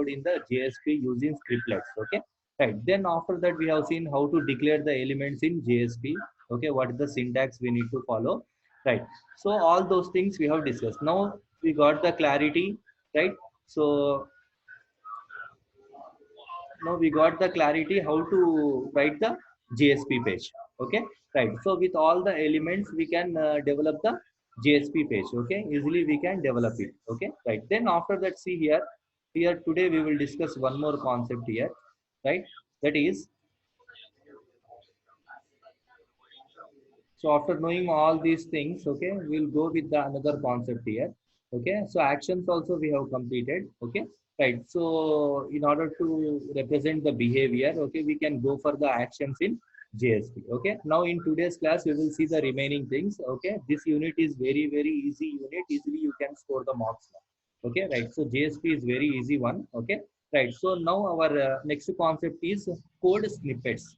code in the JSP using scriptlets. Okay, right. Then after that, we have seen how to declare the elements in JSP. Okay, what is the syntax we need to follow, right? So all those things we have discussed. Now we got the clarity, right? So now we got the clarity how to write the JSP page. Okay, right. So with all the elements we can develop the JSP page. Okay, easily we can develop it. Okay, right. Then after that, see here today we will discuss one more concept here, right? That is, so after knowing all these things, okay, we'll go with the another concept here. Okay, so actions also we have completed. Okay, right. So in order to represent the behavior, okay, we can go for the actions in JSP. Okay, now in today's class, we will see the remaining things. Okay, this unit is very easy unit. Easily you can score the marks now. Okay, right. So JSP is very easy one. Okay, right. So now our next concept is code snippets.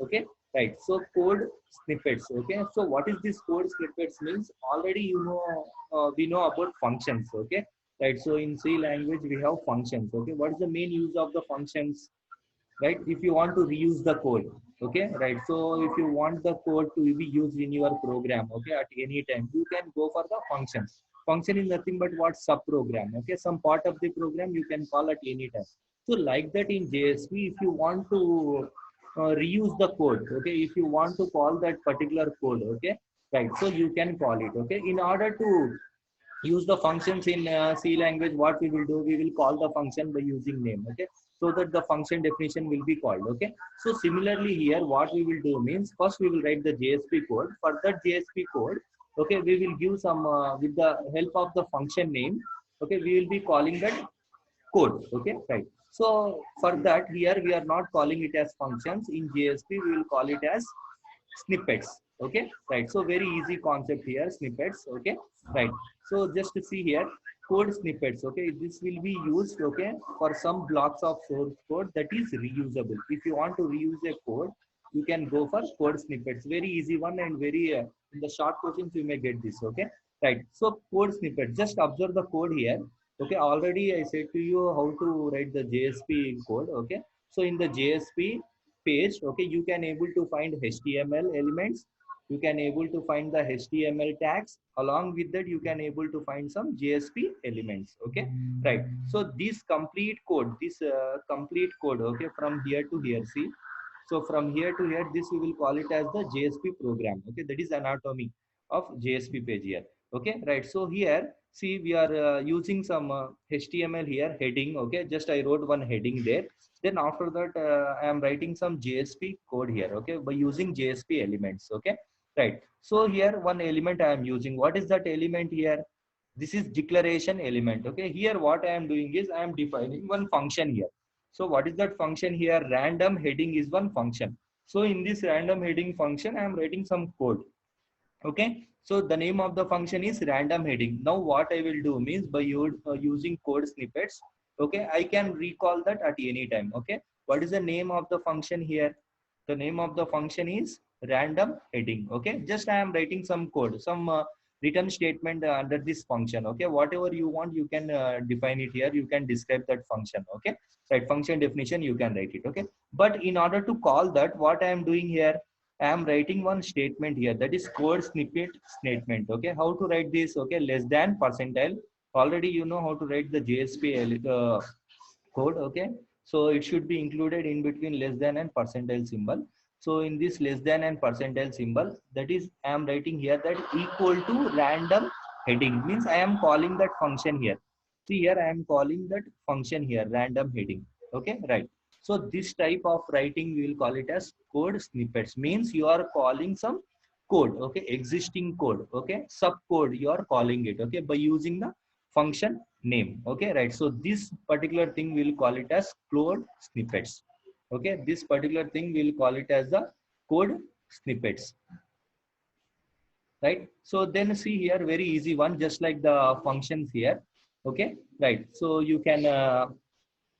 Okay, right. So code snippets. Okay, so what is this code snippets means? Already you know, we know about functions. Okay, right. So in C language we have functions. Okay, what is the main use of the functions? Right, if you want to reuse the code. Okay, right. So if you want the code to be used in your program, okay, at any time, you can go for the functions. Function is nothing but what? Sub program. Okay, some part of the program you can call at any time. So like that in JSP, if you want to reuse the code, okay, if you want to call that particular code, okay, right, so you can call it. Okay, in order to use the functions in C language, what we will do, we will call the function by using name. Okay, so that the function definition will be called. Okay, so similarly here, what we will do means, first we will write the JSP code. For that JSP code, okay, we will give some with the help of the function name. Okay, we will be calling that code. Okay, right. So for that, here we are not calling it as functions. In JSP we will call it as snippets. Okay, right. So very easy concept here, snippets. Okay, right. So just to see here, code snippets. Okay, this will be used, okay, for some blocks of source code that is reusable. If you want to reuse a code, you can go for code snippets. Very easy one, and very in the short questions you may get this. Okay, right. So code snippet, just observe the code here. Okay, already I said to you how to write the JSP code. Okay, so in the JSP page, okay, you can able to find HTML elements, you can able to find the HTML tags. Along with that, you can able to find some JSP elements. Okay, right. So this complete code, this complete code, okay, from here to here, see, so from here to here, this we will call it as the JSP program. Okay, that is anatomy of JSP page here. Okay, right. So here, see, we are using some HTML here, heading. Okay, just I wrote one heading there. Then after that, I am writing some JSP code here. Okay, by using JSP elements. Okay, right. So here one element I am using. What is that element here? This is declaration element. Okay, here what I am doing is I am defining one function here. So what is that function here? Random heading is one function. So in this random heading function, I am writing some code. Okay, so the name of the function is random heading. Now what I will do means, by using code snippets, okay, I can recall that at any time. Okay, what is the name of the function here? The name of the function is random heading. Okay, just I am writing some code, some return statement under this function. Okay, whatever you want, you can define it here, you can describe that function. Okay, right, function definition you can write it. Okay, but in order to call that, what I am doing here, I am writing one statement here, that is code snippet statement. Okay, how to write this? Okay, less than percentile. Already you know how to write the JSP code. Okay, so it should be included in between less than and percentile symbol. So in this less than and percentile symbol, that is I am writing here that equal to random heading, means I am calling that function here. See here, I am calling that function here, random heading. Okay, right. So this type of writing we will call it as code snippets, means you are calling some code. Okay, existing code. Okay, sub code you are calling it. Okay, by using the function name. Okay, right. So this particular thing we'll call it as code snippets. Okay, this particular thing we'll call it as the code snippets. Right. So then see here, very easy one, just like the functions here. Okay, right. So you can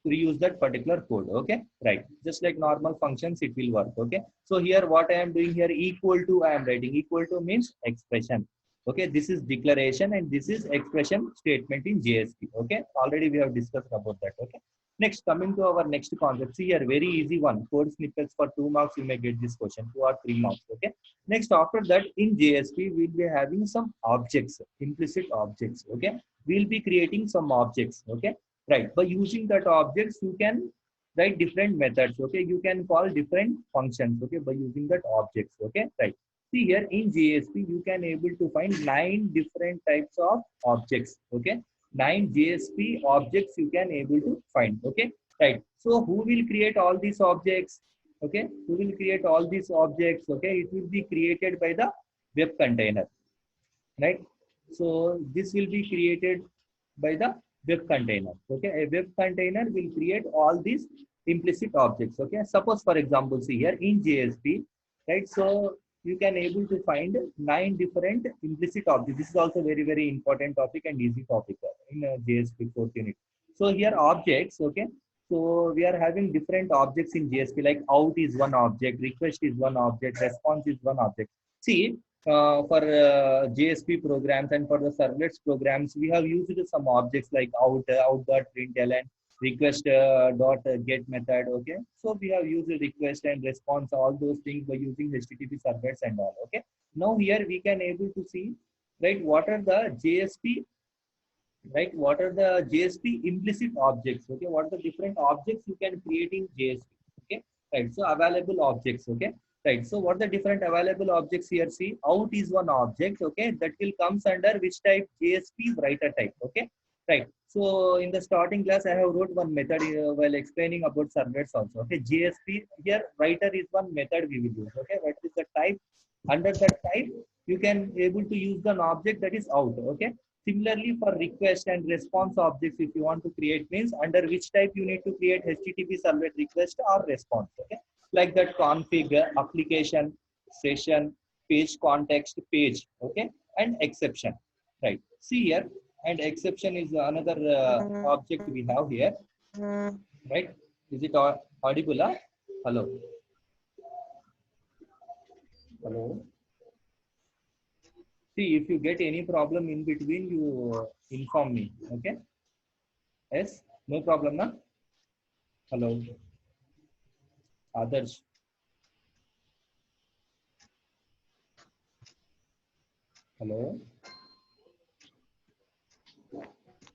reuse that particular code. Okay, right, just like normal functions it will work. Okay, so here what I am doing here, equal to, I am writing equal to means expression. Okay, this is declaration and this is expression statement in JSP. Okay, already we have discussed about that. Okay, Next, coming to our next concept. See here, very easy one. Code snippets for 2 marks. You may get this question, 2 or 3 marks. Okay. Next, after that, in JSP, we'll be having some objects, implicit objects. Okay. We'll be creating some objects. Okay. Right. By using that objects, you can write different methods. Okay. You can call different functions. Okay. By using that objects. Okay. Right. See here in JSP, you can able to find 9 different types of objects. Okay. 9 JSP objects you can able to find. Okay. Right. So who will create all these objects? Okay. Who will create all these objects? Okay. It will be created by the web container. Right. So this will be created by the web container. Okay. A web container will create all these implicit objects. Okay. Suppose for example, see here in JSP, right? So you can able to find 9 different implicit objects. This is also very, very important topic and easy topic in JSP 4th unit. So here objects, okay. So we are having different objects in JSP, like out is one object, request is one object, response is one object. See, for JSP programs and for the servlets programs, we have used some objects like out.println, request dot get method. Okay, so we have used request and response, all those things by using HTTP servers and all. Okay, now here we can able to see, right, what are the JSP, right, what are the JSP implicit objects. Okay, what are the different objects you can create in JSP. Okay, right, so available objects. Okay, right, so what are the different available objects here? See, out is one object. Okay, that will comes under which type? JSP writer type. Okay, right. So in the starting class, I have wrote one method while explaining about servlets also. Okay, JSP here writer is one method we will use. Okay, what is the type? Under that type, you can able to use an object that is out. Okay. Similarly, for request and response objects, if you want to create, means under which type you need to create HTTP servlet request or response. Okay, like that config, application, session, page context, page. Okay, and exception. Right. See here, and exception is another object we have here. Right? Is it audible? Huh? Hello. Hello. See, if you get any problem in between, you inform me. Okay. Yes. No problem, na? Hello. Others. Hello.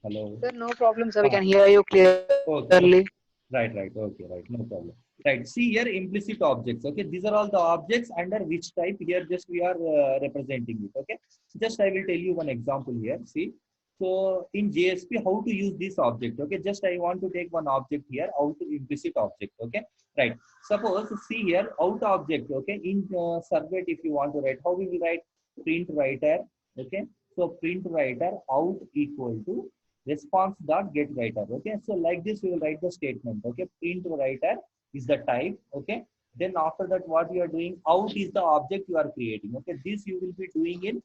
Hello. Sir, no problem, sir. We Ah, can hear you okay. clearly. Right, right. Okay, right. No problem. Right. See here, implicit objects. Okay. These are all the objects under which type here just we are representing it. Okay. Just I will tell you one example here. See. So in JSP, how to use this object? Okay. Just I want to take one object here, out implicit object. Okay. Right. Suppose see here, out object. Okay. In servlet, if you want to write, how we will write? Print writer. Okay. So print writer out equal to response dot get writer. Okay, so like this we will write the statement. Okay, print writer is the type. Okay, then after that what you are doing, out is the object you are creating. Okay, this you will be doing in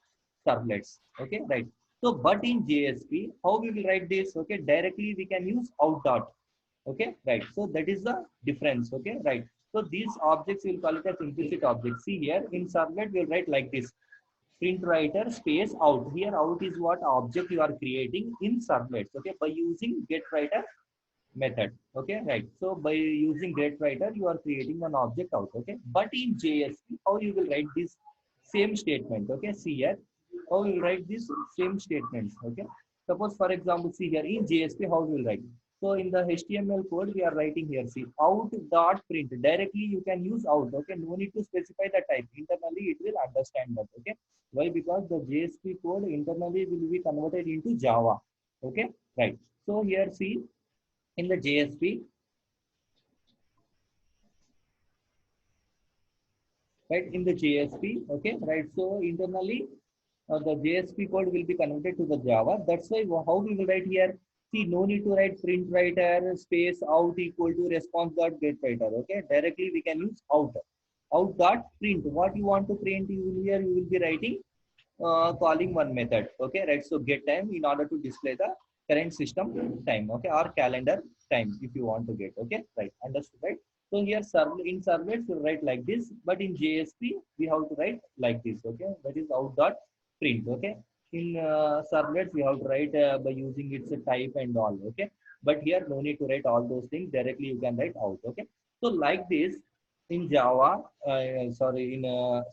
servlets. Okay, right. So but in JSP, how we will write this? Okay, directly we can use out dot. Okay, right. So that is the difference. Okay, right. So these objects will call it as implicit objects. See here in servlet we'll write like this: print writer space out. Here out is what object you are creating in servlets. Okay, by using get writer method. Okay, right. So by using get writer you are creating an object out. Okay, but in JSP, how you will write this same statement? Okay, see here, how you will write this same statements. Okay, suppose for example, see here in JSP how we will write. So in the HTML code we are writing here, see, out dot print. Directly you can use out. Okay, no need to specify the type. Internally it will understand that. Okay, why? Because the JSP code internally will be converted into Java. Okay, right. So here see, in the JSP, right, in the JSP, okay, right. So internally the JSP code will be converted to the Java. That's why how we will write here. See, no need to write print writer space out equal to response dot get writer. Okay, directly we can use out. Out dot print. What you want to print, you will here you will be writing calling one method. Okay, right. So get time in order to display the current system time. Okay, or calendar time if you want to get. Okay, right. Understood, right? So here in servlets we write like this, but in JSP we have to write like this. Okay, that is out dot print. Okay, in servlets we have to write by using its type and all. Okay, But here no need to write all those things directly. You can write out. Okay. So like this in Java, sorry, in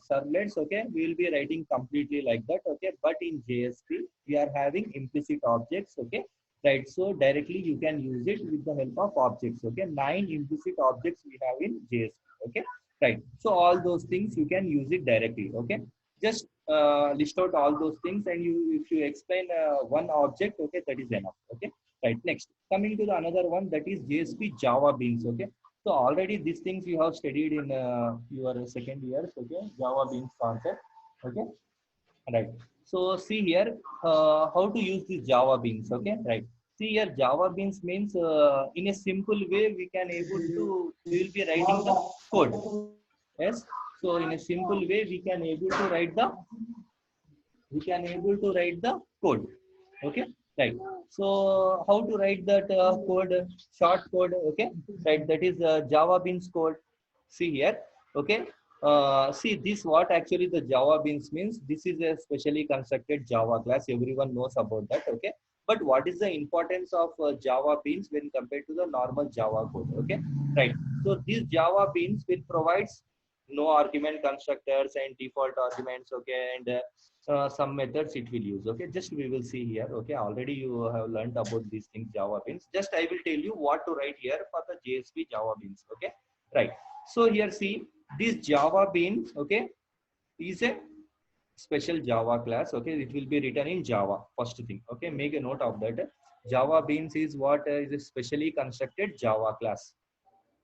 servlets, okay, we will be writing completely like that. Okay. But in JSP, we are having implicit objects. Okay. Right. So directly you can use it with the help of objects. Okay. 9 implicit objects we have in JSP. Okay. Right. So all those things you can use it directly. Okay. Just list out all those things, and you, if you explain one object, okay, that is enough. Okay. Right. Next, coming to the another one, that is JSP Java Beans. Okay. So already these things you have studied in your second years. Okay. Java Beans concept. Okay. Right. So see here how to use this Java Beans. Okay. Right. See here Java Beans means in a simple way we can able to, we will be writing the code. Yes. So in a simple way we can able to write the, code. Okay. Right. So how to write that code, short code. Okay. Right. That is Java Beans code. See here. Okay. See this, what actually the Java Beans means. This is a specially constructed Java class. Everyone knows about that. Okay. But what is the importance of Java Beans when compared to the normal Java code? Okay. Right. So these Java Beans will provides no argument constructors and default arguments. Okay. And some methods it will use. Okay, just we will see here. Okay, already you have learned about these things, Java Beans. Just I will tell you what to write here for the JSP Java Beans. Okay, right. So here see this Java Beans. Okay, is a special Java class. Okay, it will be written in Java. First thing. Okay, make a note of that. Java Beans is what is a specially constructed Java class.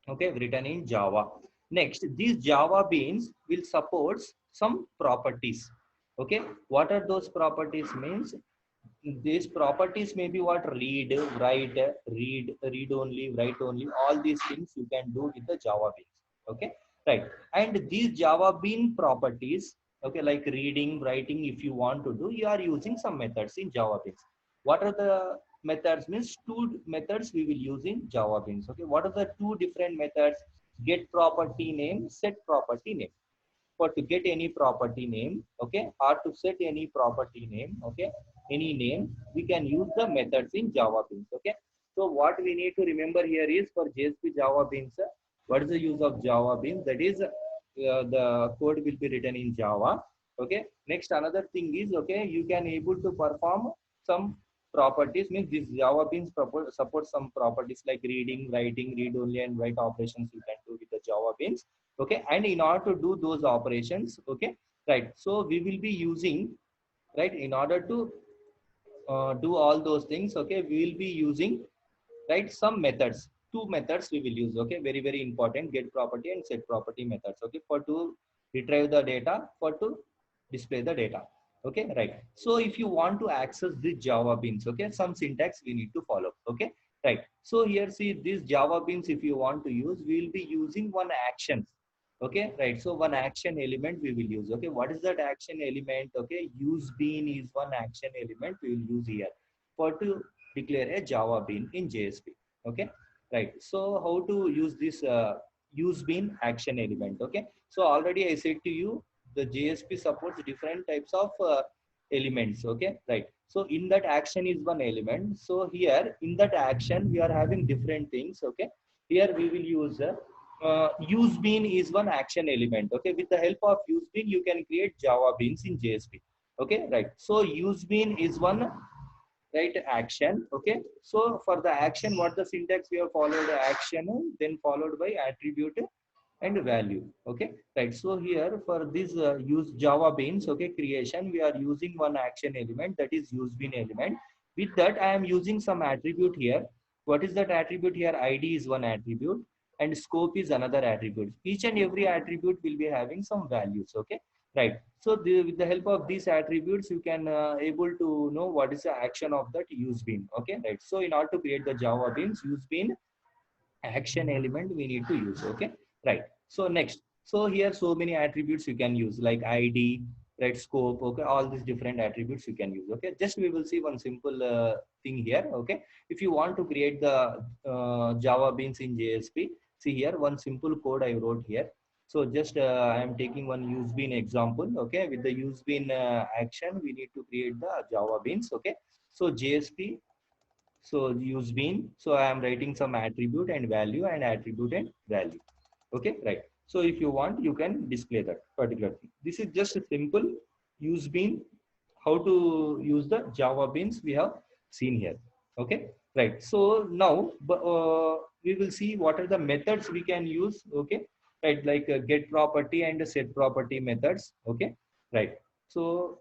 Okay, written in Java. Next, these Java Beans will support some properties. Okay, what are those properties? Means these properties may be what, read, write, read only, write only. All these things you can do with the Java Beans. Okay, right. And these Java Bean properties, okay, like reading, writing, if you want to do, you are using some methods in Java Beans. What are the methods? Means two methods we will use in Java Beans. Okay, what are the two different methods? Get property name, set property name. For to get any property name, okay, or to set any property name, okay, any name, we can use the methods in Java Beans. Okay, so what we need to remember here is for JSP Java Beans, what is the use of Java Beans? That is the code will be written in Java. Okay, next another thing is, okay, you can able to perform some properties. Means this Java Beans support some properties like reading, writing, read only and write operations you can do with the Java Beans. Okay, and in order to do those operations, okay, right, so we will be using, right, in order to do all those things, okay, we will be using, right, some methods. Two methods we will use. Okay, very very important, get property and set property methods. Okay, for to retrieve the data, for to display the data. Okay, right. So if you want to access the Java Beans, okay, some syntax we need to follow. Okay, right. So here see these Java Beans, if you want to use, we will be using one action. Okay, right. So one action element we will use. Okay, what is that action element? Okay, use bean is one action element we will use here for to declare a Java bean in JSP. Okay, right. So how to use this use bean action element? Okay, so already I said to you the JSP supports different types of elements. Okay, right. So in that action is one element. So here in that action we are having different things. Okay, here we will use use bean is one action element. Okay, with the help of use bean you can create Java beans in JSP. Okay, right. So use bean is one, right, action. Okay, so for the action, what the syntax we have followed? Action, then followed by attribute and value. Okay, right. So here for this use Java beans, okay, creation, we are using one action element, that is use bean element. With that I am using some attribute here. What is that attribute here? ID is one attribute and scope is another attribute. Each and every attribute will be having some values. Okay, right. So with the help of these attributes you can able to know what is the action of that use bean. Okay, right. So in order to create the Java beans, use bean action element we need to use. Okay, right. So next, so here so many attributes you can use like ID, right, scope. Okay, all these different attributes you can use. Okay, just we will see one simple thing here. Okay, if you want to create the Java beans in JSP, see here one simple code I wrote here. So just I am taking one use bean example. Okay, with the use bean action we need to create the Java beans. Okay, so JSP So use bean. So I am writing some attribute and value and attribute and value. Okay, right. So if you want, you can display that particular thing. This is just a simple use bean. How to use the Java beans we have seen here. Okay, right. So now we will see what are the methods we can use. Okay, right, like get property and set property methods. Okay, right. So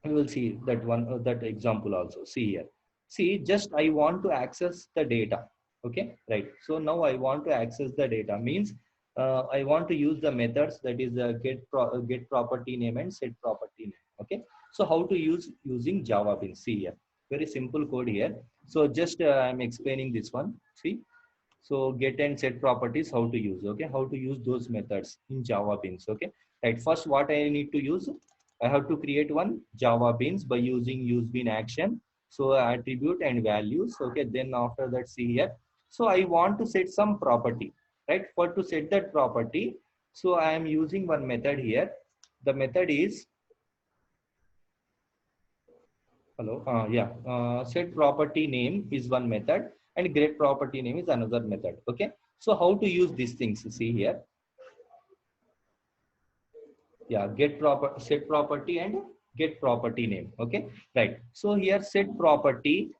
we will see that one, that example also. See here. See, just I want to access the data. Okay, right. So now I want to access the data means I want to use the methods, that is get property name and set property name. Okay. So how to use using Java Beans? See here. Very simple code here. So just I'm explaining this one. See. So get and set properties, how to use. Okay, how to use those methods in Java Beans. Okay, right. First, what I need to use, I have to create one Java Beans by using use bean action. So attribute and values. Okay, then after that, see here. So I want to set some property, right? For to set that property, so I am using one method here. The method is hello. Yeah. Set property name is one method, and get property name is another method. Okay. So how to use these things? See here. Yeah. Set property and get property name. Okay. Right. So here set property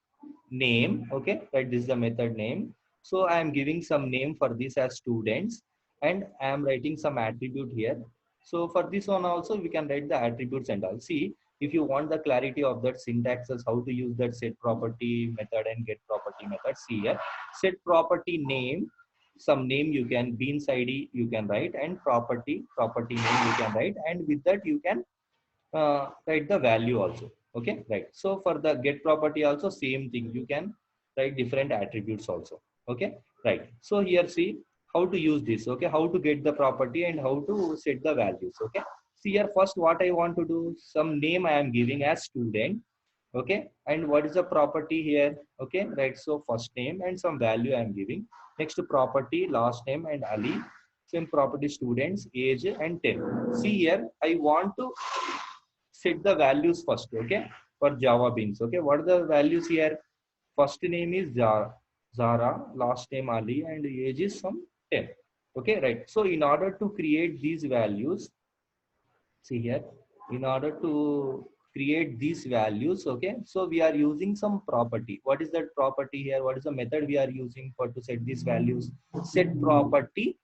name. Okay. Right. This is the method name. So I am giving some name for this as students, and I am writing some attribute here. So for this one also we can write the attributes and all. See, if you want the clarity of that syntaxes, how to use that set property method and get property method, see here. Set property name, some name you can, beans id you can write, and property name you can write, and with that you can write the value also. Okay, right. So for the get property also same thing, you can write different attributes also. Okay, right. So here see how to use this. Okay, how to get the property and how to set the values. Okay, see here, first what I want to do, some name I am giving as student. Okay, and what is the property here? Okay, right. So first name and some value I am giving. Next property, last name and Ali. Same property, students, age and 10. See here, I want to set the values first. Okay, for Java Beans. Okay, what are the values here? First name is Zara, last name Ali, and age is some 10. Okay, right. So in order to create these values, see here, in order to create these values, okay, so we are using some property. What is that property here? What is the method we are using for to set these values? Set property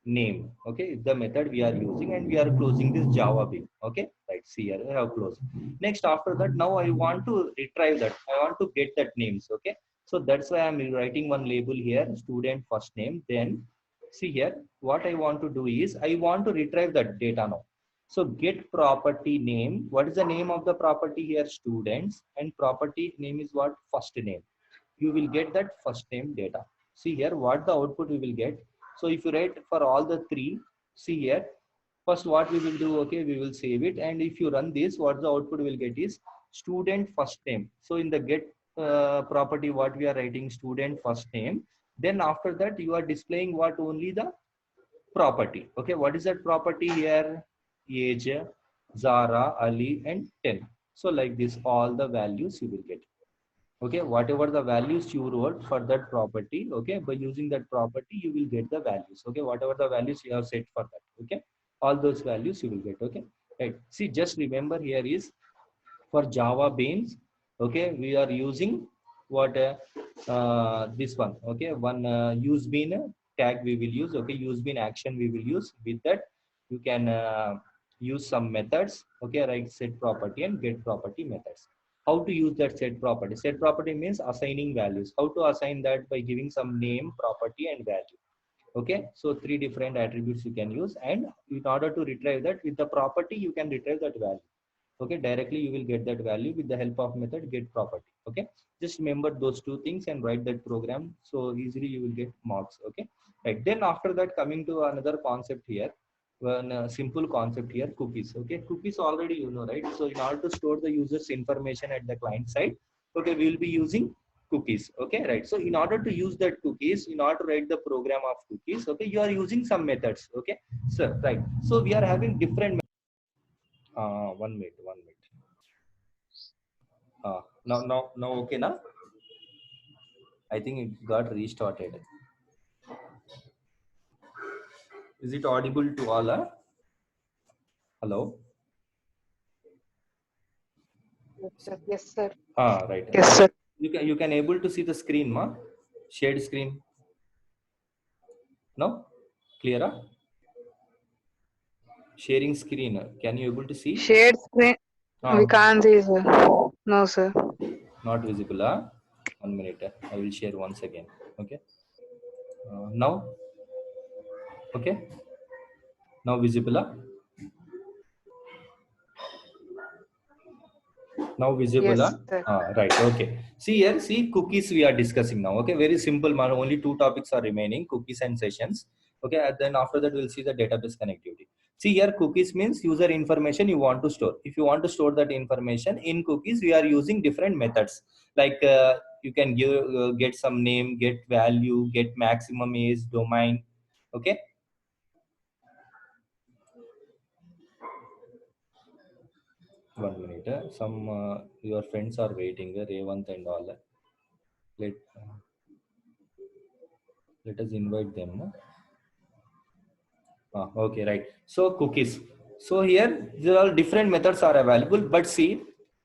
name. Okay, is the method we are using, and we are closing this Java bin. Okay, right. See here, I have closed. Next, after that, now I want to retrieve that. I want to get that names. Okay, so that's why I'm writing one label here, student first name. Then see here, what I want to do is I want to retrieve that data now. So get property name. What is the name of the property here? Students, and property name is what? First name. You will get that first name data. See here, what the output we will get. So if you write for all the three, see here, first what we will do, okay, we will save it. And if you run this, what the output will get is student first name. So in the get property, what we are writing, student first name. Then after that, you are displaying what? Only the property. Okay, what is that property here? Age, Zara, Ali, and 10. So like this, all the values you will get. Okay, whatever the values you wrote for that property, okay, by using that property you will get the values. Okay, whatever the values you have set for that. Okay, all those values you will get. Okay, right. See, just remember here is for Java Beans. Okay, we are using what this one. Okay, one use bean tag we will use. Okay, use bean action we will use. With that you can use some methods. Okay, right. Set property and get property methods. How to use that set property? Set property means assigning values. How to assign that? By giving some name, property and value. Okay, so three different attributes you can use, and in order to retrieve that with the property you can retrieve that value. Okay, directly you will get that value with the help of method get property. Okay, just remember those two things and write that program, so easily you will get marks. Okay, right. Then after that, coming to another concept here, one simple concept here, cookies. Okay, cookies already you know, right? So in order to store the user's information at the client side, okay, we will be using cookies. Okay, right. So in order to use that cookies, in order to write the program of cookies, okay, you are using some methods. Okay, so right. So we are having different 1 minute. Now, okay, now. I think it got restarted. Is it audible to all? Hello? Yes, sir. Yes, sir. Right. Yes, sir. You can able to see the screen, ma? Shared screen. No? Clear? Sharing screen. Can you able to see? Shared screen. We Ah, can't see, sir. No, sir. not visible. 1 minute. I will share once again. Okay. Now, okay. Now visible. Now visible. Yes, sir. Right. Okay. See here. See cookies we are discussing now. Okay. Very simple. Man. Only two topics are remaining: cookies and sessions. Okay. And then after that, we'll see the database connectivity. See here, cookies means user information you want to store. If you want to store that information in cookies, we are using different methods. Like you can get some name, get value, get maximum age, domain. Okay. 1 minute. Some your friends are waiting. Revant and all. Let let us invite them. No? Okay, right. So cookies. So here there are different methods are available, but see,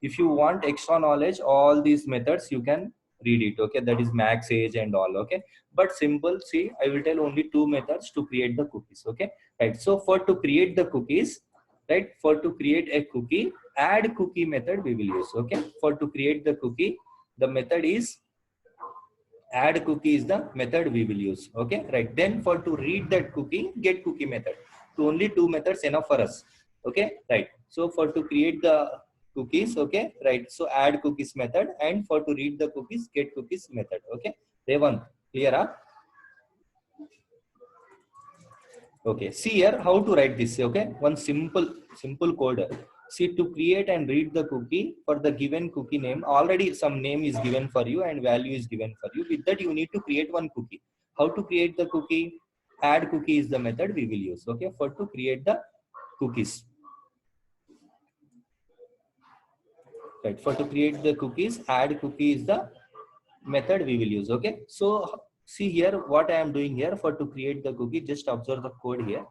if you want extra knowledge, all these methods you can read it. Okay, that is max age and all. Okay, but simple. See, I will tell only two methods to create the cookies. Okay, right. So for to create the cookies, right? For to create a cookie, add cookie method we will use. Okay, for to create the cookie, the method is add cookie is the method we will use. Okay, right. Then for to read that cookie, get cookie method. So only two methods enough for us. Okay, right. So for to create the cookies, okay, right, so add cookies method, and for to read the cookies, get cookies method. Okay, Revan, clear? Okay, see here how to write this. Okay, one simple code. See, to create and read the cookie for the given cookie name, already some name is given for you and value is given for you. With that, you need to create one cookie. How to create the cookie? Add cookie is the method we will use. Okay, for to create the cookies. Right, for to create the cookies, add cookie is the method we will use. Okay, so see here what I am doing here for to create the cookie. Just observe the code here.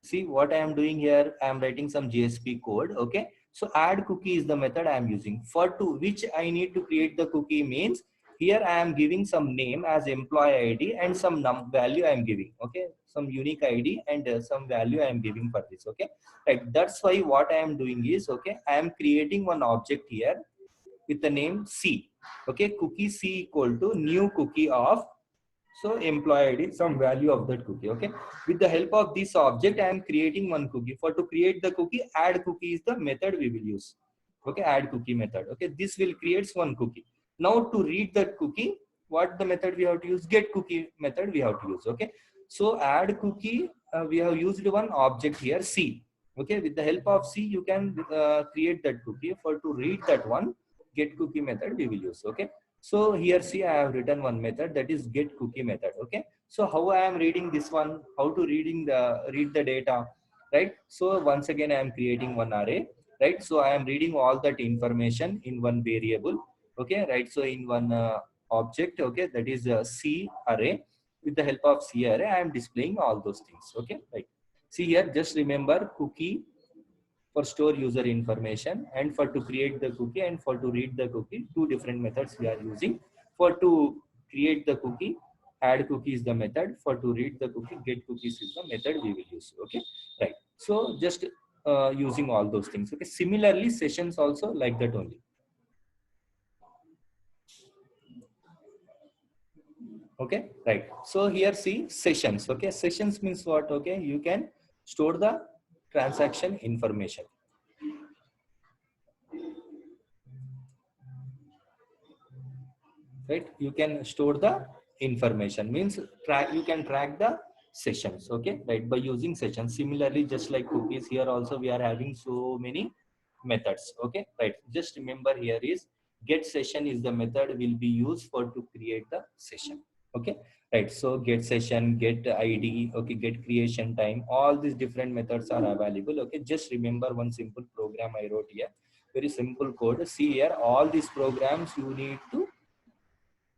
See what I am doing here. I am writing some JSP code. Okay, so add cookie is the method I am using. For to which I need to create the cookie means here I am giving some name as employee ID and some value I am giving. Okay, some unique ID and some value I am giving for this. Okay, right. That's why what I am doing is, okay, I am creating one object here with the name C. Okay, cookie C equal to new cookie of, so employee ID, some value of that cookie. Okay, with the help of this object, I am creating one cookie. For to create the cookie, add cookie is the method we will use. Okay, add cookie method. Okay, this will create one cookie. Now to read that cookie, what the method we have to use? Get cookie method we have to use. Okay, so add cookie, we have used one object here, C. Okay, with the help of C, you can create that cookie. For to read that one, get cookie method we will use. Okay, so here see I have written one method, that is get cookie method. Okay, so how I am reading this one, how to read the data, right? So once again I am creating one array, right? So I am reading all that information in one variable. Okay, right, so in one object. Okay, that is a C array. With the help of C array, I am displaying all those things. Okay, right. See here, just remember cookie for store user information, and for to create the cookie and for to read the cookie, two different methods we are using. For to create the cookie, add cookie is the method. For to read the cookie, get cookies is the method we will use. Okay, right. So just using all those things. Okay, similarly sessions also like that only. Okay, right. So here see sessions. Okay, sessions means what? Okay, you can store the transaction information, right? You can store the information, means track, you can track the sessions. Okay, right, by using sessions. Similarly, just like cookies, here also we are having so many methods. Okay, right, just remember here is get session is the method will be used for to create the session. Okay, right, so get session, get ID, okay, get creation time, all these different methods are available. Okay, just remember one simple program I wrote here, very simple code. See here, all these programs you need to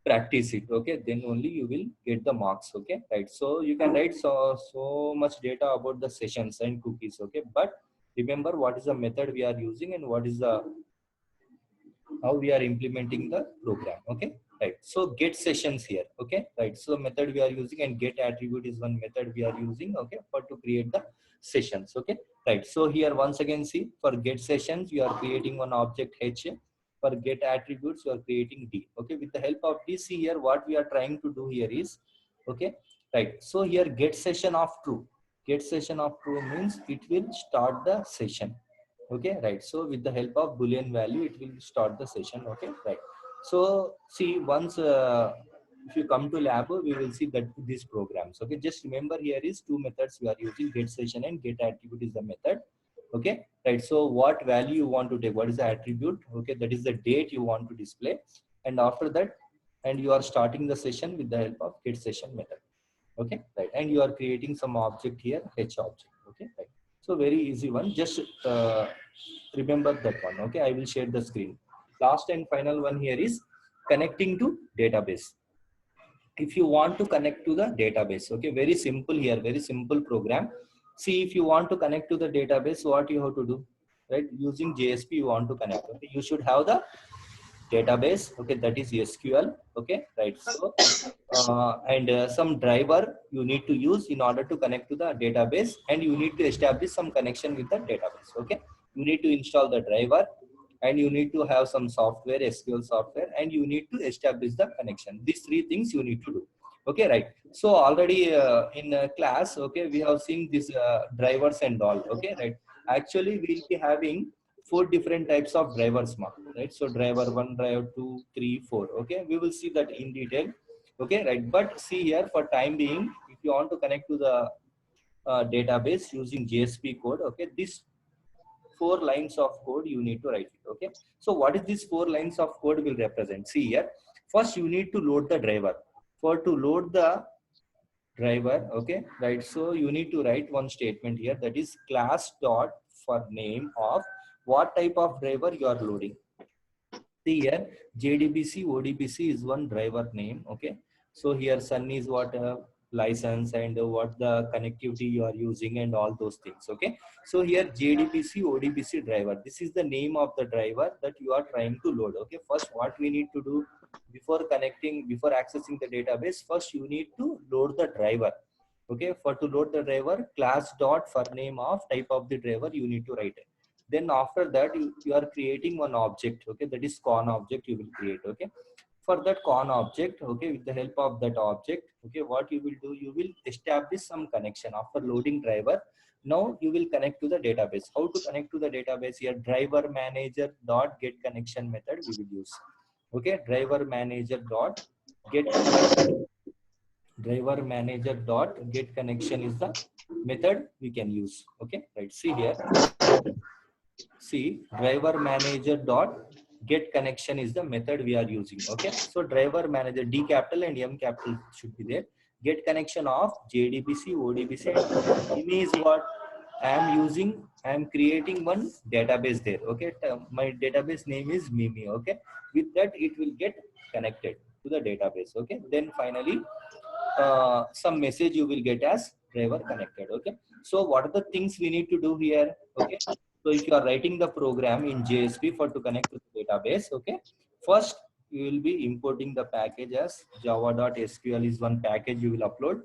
practice it, okay, then only you will get the marks, okay, right? So you can write so much data about the sessions and cookies, okay, but remember what is the method we are using and what is the how we are implementing the program, okay, right? So get sessions here, okay, right? So method we are using and get attribute is one method we are using, okay, for to create the sessions, okay, right? So here once again see, for get sessions you are creating one object h, for get attributes you are creating d, okay. With the help of this, see here what we are trying to do here is, okay, right? So here get session of true, get session of true means it will start the session, okay, right? So with the help of boolean value it will start the session, okay, right? So see once if you come to lab we will see that these programs, okay. Just remember here is two methods we are using, get session and get attribute is the method, okay, right? So what value you want to take, what is the attribute, okay, that is the date you want to display, and after that and you are starting the session with the help of get session method, okay, right? And you are creating some object here, h object, okay, right? So very easy one, just remember that one, okay. I will share the screen. Last and final one here is connecting to database. If you want to connect to the database, okay, very simple here, very simple program. See, if you want to connect to the database, what you have to do, right? Using JSP you want to connect, okay, you should have the database, okay, that is SQL, okay, right? So and some driver you need to use in order to connect to the database, and you need to establish some connection with the database, okay. You need to install the driver, and you need to have some software, SQL software, and you need to establish the connection. These three things you need to do, okay, right? So already in class, okay, we have seen these drivers and all, okay, right? Actually we'll be having four different types of drivers, right? So driver one, driver two, three, four, okay, we will see that in detail, okay, right? But see here, for time being, if you want to connect to the database using JSP code, okay, this four lines of code you need to write it, okay. So what is this four lines of code will represent? See here, first you need to load the driver. For to load the driver, okay, right? So you need to write one statement here, that is class dot for name of what type of driver you are loading. See here, JDBC, ODBC is one driver name, okay. So here Sun is what license, and what the connectivity you are using and all those things, okay. So here JDBC, ODBC driver, this is the name of the driver that you are trying to load, okay. First what we need to do before connecting, before accessing the database, first you need to load the driver, okay. For to load the driver, class dot for name of type of the driver you need to write it. Then after that you are creating one object, okay, that is con object you will create, okay. For that con object, okay, with the help of that object, okay, what you will do, you will establish some connection after loading driver. Now you will connect to the database. How to connect to the database? Here driver manager dot get connection method we will use, okay. Driver manager dot get connection, driver manager dot get connection is the method we can use, okay, right? See here, see, driver manager dot get connection is the method we are using, okay. So driver manager, D capital and M capital should be there. Get connection of JDBC, ODBC, and Mimi is what I am using. I am creating one database there, okay. My database name is Mimi, okay. With that it will get connected to the database, okay. Then finally some message you will get as driver connected, okay. So what are the things we need to do here, okay. So if you are writing the program in JSP for to connect to the database, okay, first you will be importing the package as java.sql is one package you will upload.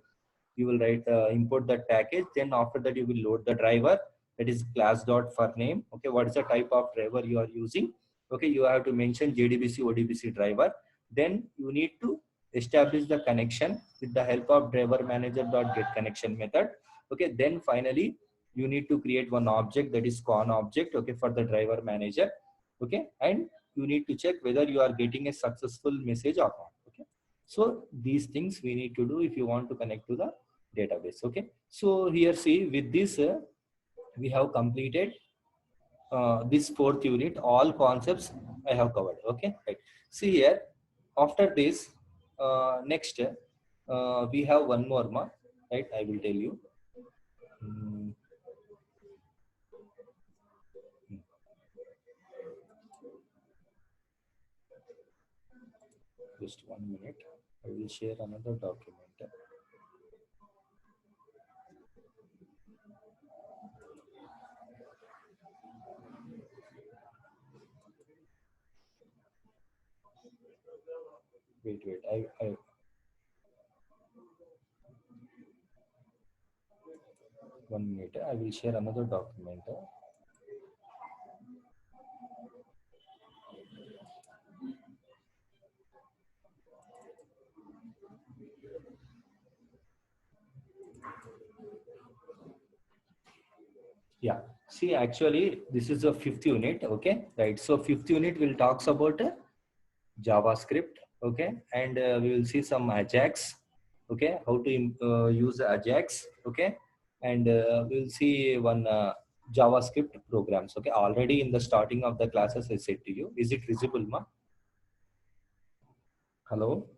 You will write import that package. Then after that you will load the driver, that is class dot for name, okay. What is the type of driver you are using, okay. You have to mention JDBC, ODBC driver. Then you need to establish the connection with the help of driver manager dot get connection method, okay. Then finally you need to create one object, that is con object, okay, for the driver manager, okay. And you need to check whether you are getting a successful message or not, okay. So these things we need to do if you want to connect to the database, okay. So here see, with this we have completed this fourth unit. All concepts I have covered, okay, right. See here, after this next we have one more mark, right? I will tell you. Mm, Just 1 minute. I will share another document. Wait. I 1 minute. I will share another document. Yeah. See, actually, this is a fifth unit. Okay. Right. So fifth unit will talks about JavaScript. Okay. And we will see some Ajax. Okay. How to use Ajax. Okay. And we'll see one JavaScript programs. Okay. Already in the starting of the classes, I said to you, is it visible, ma? Hello.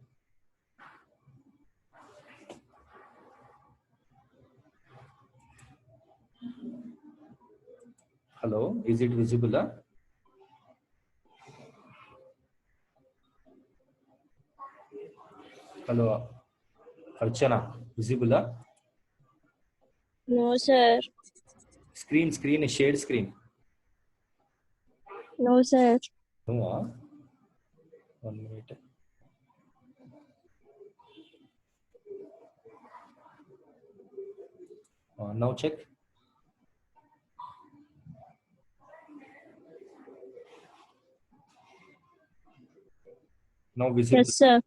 Hello. Is it visible? Huh? Hello. Archana. Visible? Huh? No, sir. Screen, shared screen. No, sir. No, 1 minute. Now check. Now visible. Yes, sir.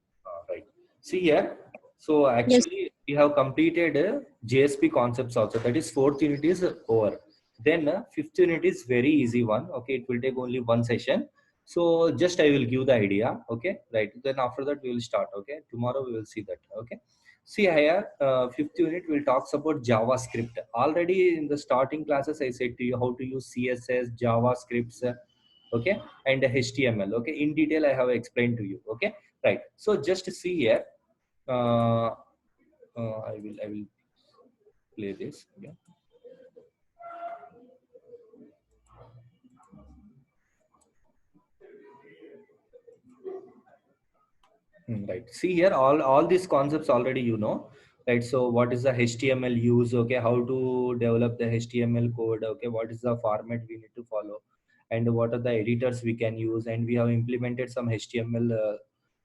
Right. See here. So Yes. actually we have completed JSP concepts also. That is fourth unit is over. Then fifth unit is very easy one. Okay, it will take only one session. So just I will give the idea. Okay, right. Then after that we will start. Okay, tomorrow we will see that. Okay. See here, fifth unit will talks about JavaScript. Already in the starting classes, I said to you how to use CSS, JavaScripts, okay, and HTML. Okay, in detail I have explained to you. Okay, right. So just see here. I will play this. Yeah. Right. See here, all these concepts already you know, right? So what is the HTML use? Okay, how to develop the HTML code? Okay, what is the format we need to follow, and what are the editors we can use? And we have implemented some HTML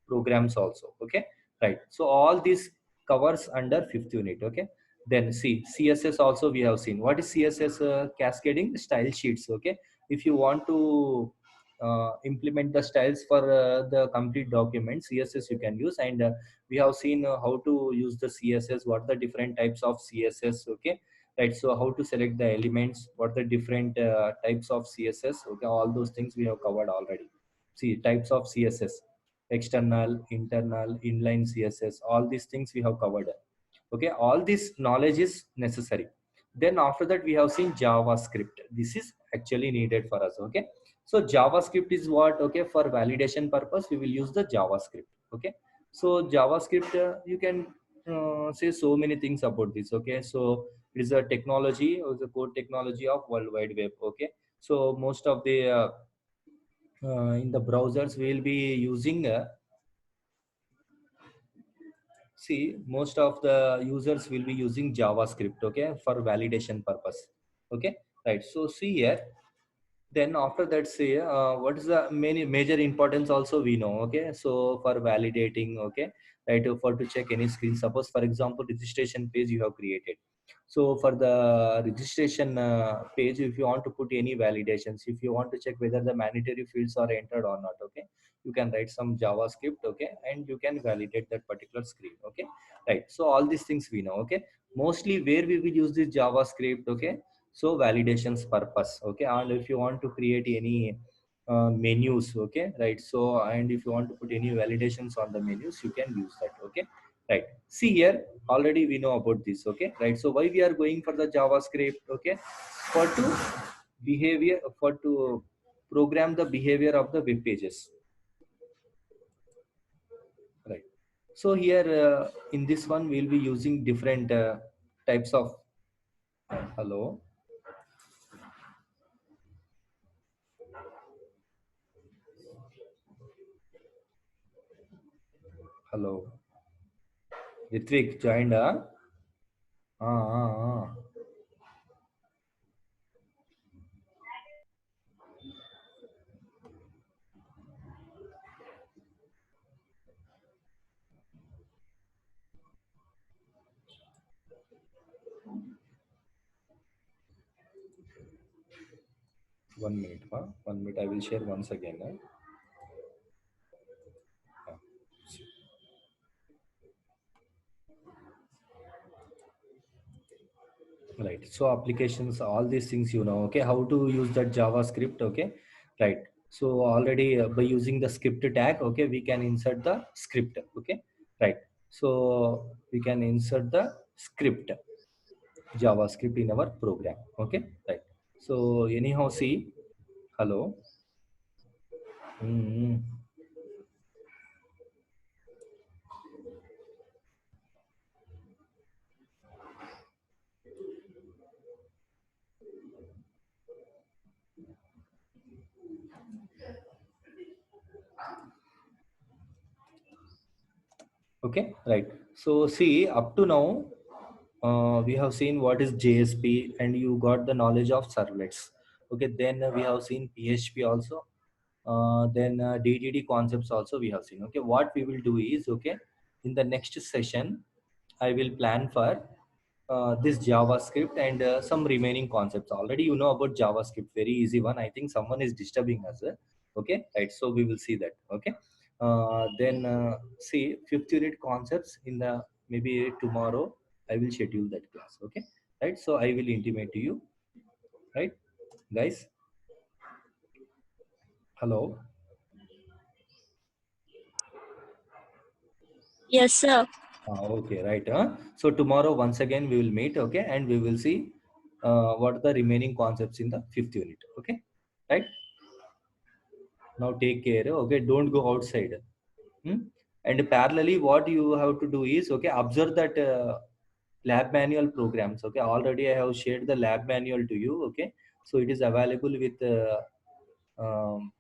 programs also. Okay, right. So all this covers under fifth unit. Okay. Then see CSS also we have seen. What is CSS? Cascading style sheets. Okay. If you want to implement the styles for the complete document, CSS you can use. And we have seen how to use the CSS, what the different types of CSS. Okay, right. So how to select the elements, what the different types of CSS. Okay, all those things we have covered already. See types of CSS: external, internal, inline CSS, all these things we have covered. Okay, all this knowledge is necessary. Then after that we have seen JavaScript. This is actually needed for us. Okay, so JavaScript is what? Okay, for validation purpose we will use the JavaScript. Okay, so JavaScript, you can say so many things about this. Okay, so it is a technology, or the core technology of World Wide Web. Okay, so most of the in the browsers we will be using see, most of the users will be using JavaScript, okay, for validation purpose. Okay, right. So see here, then after that say what is the major importance also we know. Okay, so for validating, okay, right, for to check any screen, suppose for example registration page you have created. So for the registration page, if you want to put any validations, if you want to check whether the mandatory fields are entered or not, okay, you can write some JavaScript. Okay, and you can validate that particular screen. Okay, right. So all these things we know. Okay, mostly where we will use this JavaScript. Okay, so validations purpose. Okay, and if you want to create any menus, okay, right, so and if you want to put any validations on the menus, you can use that. Okay, right. See here, already we know about this. Okay, right. So why we are going for the JavaScript? Okay, for to behavior, for to program the behavior of the web pages, right? So here in this one we'll be using different types of hello. Hello. Ritvik joined, huh? Ah. 1 minute, huh? 1 minute, I will share once again. Huh? Right. So applications, all these things, okay, how to use that JavaScript, okay, right. So already by using the script tag, okay, we can insert the script, okay, right. So we can insert the script, JavaScript in our program, okay, right. So anyhow, see, hello. Mm. Okay, right. So see, up to now, we have seen what is JSP, and you got the knowledge of servlets. Okay, then we have seen PHP also. Then DDD concepts also we have seen. Okay, what we will do is, okay, in the next session, I will plan for this JavaScript and some remaining concepts. Already you know about JavaScript, very easy one. I think someone is disturbing us. Okay, right. So we will see that. Okay, then see fifth unit concepts in the maybe tomorrow. I will schedule that class. Okay, right. So I will intimate to you. Right, guys. Hello. Yes, sir. Okay, right. So tomorrow once again we will meet, okay, and we will see what are the remaining concepts in the fifth unit. Okay, right. Now take care. Okay, don't go outside. Hmm? And parallelly, what you have to do is, okay, observe that lab manual programs. Okay, already I have shared the lab manual to you. Okay, so it is available um,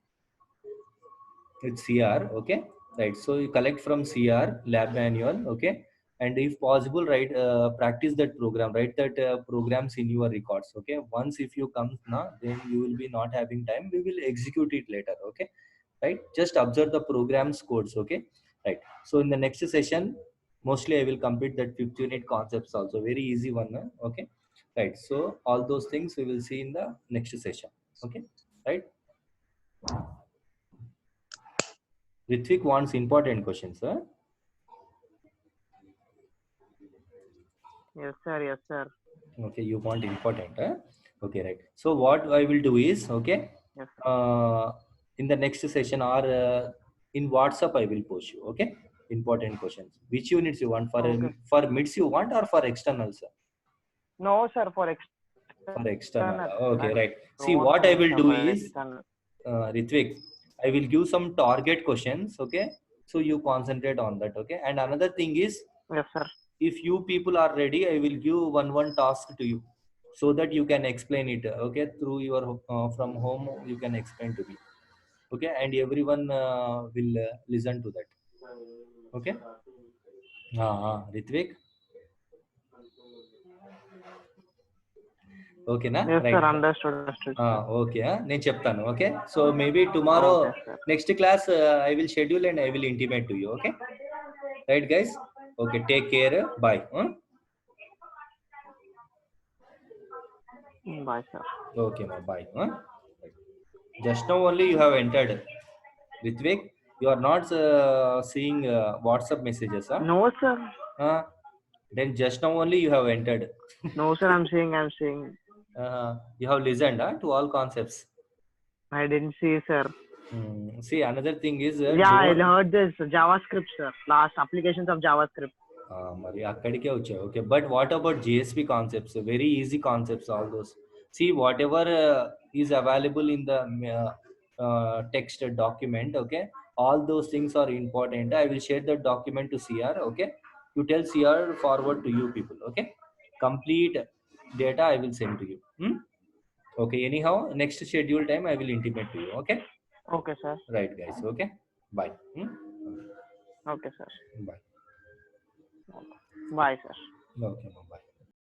with CR. Okay, right. So you collect from CR lab manual. Okay, and if possible, right, practice that program. Write that programs in your records. Okay, once if you come now, then you will be not having time. We will execute it later. Okay, right. Just observe the programs codes. Okay, right. So in the next session, mostly I will complete that fifth unit concepts also. Very easy one. Okay, right. So all those things we will see in the next session. Okay, right. Ritvik wants important questions. Yes, sir. Yes, sir. Okay, you want important. Okay, right. So what I will do is, okay, Yes. in the next session or in WhatsApp, I will post you. Okay, important questions. Which units you want Okay. for mids you want or for externals? No, sir. For For external. external, Okay, I right. See, don't what I think will so do for is, external. Ritvik, I will give some target questions. Okay, so you concentrate on that. Okay, and another thing is, Yes, sir. if you people are ready, I will give one task to you so that you can explain it. Okay, through your from home you can explain to me. Okay, and everyone will listen to that. Okay. Ritvik. Okay na, Yes, sir. right. Understood. Understood, sir. Okay, నేను చెప్తాను. Okay, so maybe tomorrow Okay, sir. next class I will schedule and I will intimate to you. Okay, right guys. Okay, take care. Bye. Bye, sir. Okay, ma, bye. Just now only you have entered, Ritvik. You are not seeing WhatsApp messages, huh? No, sir. Then just now only you have entered. No, sir. I'm saying. You have listened to all concepts. I didn't see, sir. See, another thing is Yeah, I don't. heard this JavaScript, sir. Last applications of JavaScript. మరి అక్కడికే వచ్చాయి. Okay, but what about GSP concepts? Very easy concepts, all those. See, whatever is available in the text document, okay, all those things are important. I will share the document to CR. Okay, you tell CR forward to you people. Okay, complete data I will send to you. Okay, anyhow, next schedule time I will intimate to you. Okay, Okay, sir. right guys. Okay, bye. Okay, sir. Bye. Bye, sir. Okay, bye.